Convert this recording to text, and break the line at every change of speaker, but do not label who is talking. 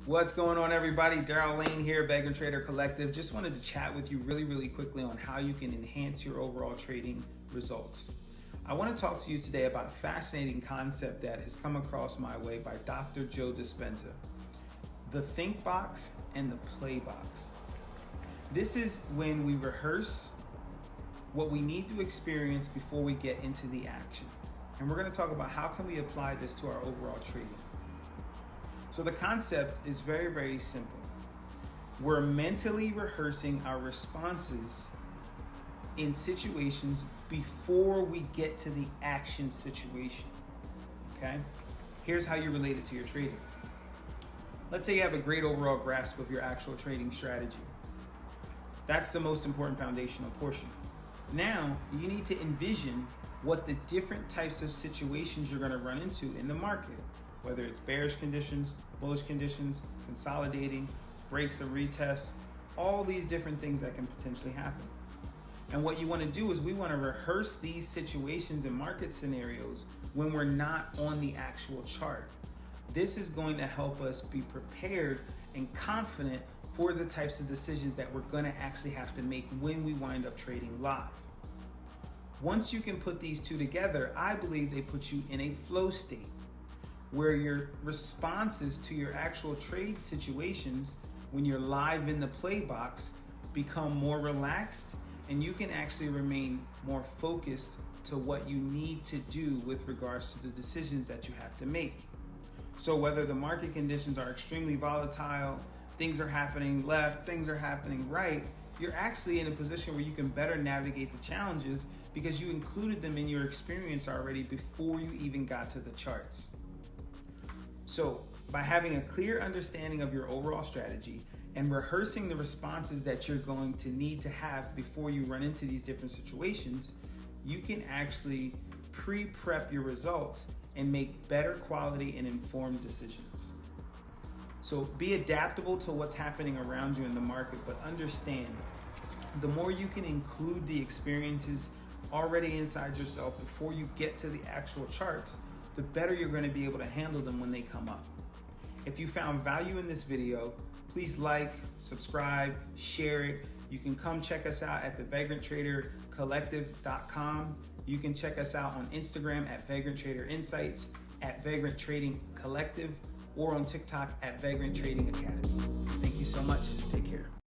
What's going on, everybody? Daryl Lane here, Vagrant Trader Collective. Just wanted to chat with you really quickly on how you can enhance your overall trading results. I want to talk to you today about a fascinating concept that has come across my way by Dr. Joe Dispenza. The think box and the play box. This is when we rehearse what we need to experience before we get into the action. And we're going to talk about how can we apply this to our overall trading. So the concept is very simple. We're mentally rehearsing our responses in situations before we get to the action situation. Okay? Here's how you relate it to your trading. Let's say you have a great overall grasp of your actual trading strategy. That's the most important foundational portion. Now, you need to envision what the different types of situations you're going to run into in the market, whether it's bearish conditions, bullish conditions, consolidating, breaks or retests, all these different things that can potentially happen. And what you want to do is we want to rehearse these situations and market scenarios when we're not on the actual chart. This is going to help us be prepared and confident for the types of decisions that we're going to actually have to make when we wind up trading live. Once you can put these two together, I believe they put you in a flow state where your responses to your actual trade situations when you're live in the play box become more relaxed, and you can actually remain more focused to what you need to do with regards to the decisions that you have to make. So whether the market conditions are extremely volatile, things are happening left, things are happening right, you're actually in a position where you can better navigate the challenges because you included them in your experience already before you even got to the charts. So by having a clear understanding of your overall strategy and rehearsing the responses that you're going to need to have before you run into these different situations, you can actually pre-prep your results and make better quality and informed decisions. So be adaptable to what's happening around you in the market, but understand the more you can include the experiences already inside yourself before you get to the actual charts, the better you're going to be able to handle them when they come up. If you found value in this video, please like, subscribe, share it. You can come check us out at thevagrantradercollective.com. You can check us out on Instagram at Vagrant Trader Insights, at Vagrant Trading Collective, or on TikTok at Vagrant Trading Academy. Thank you so much. Take care.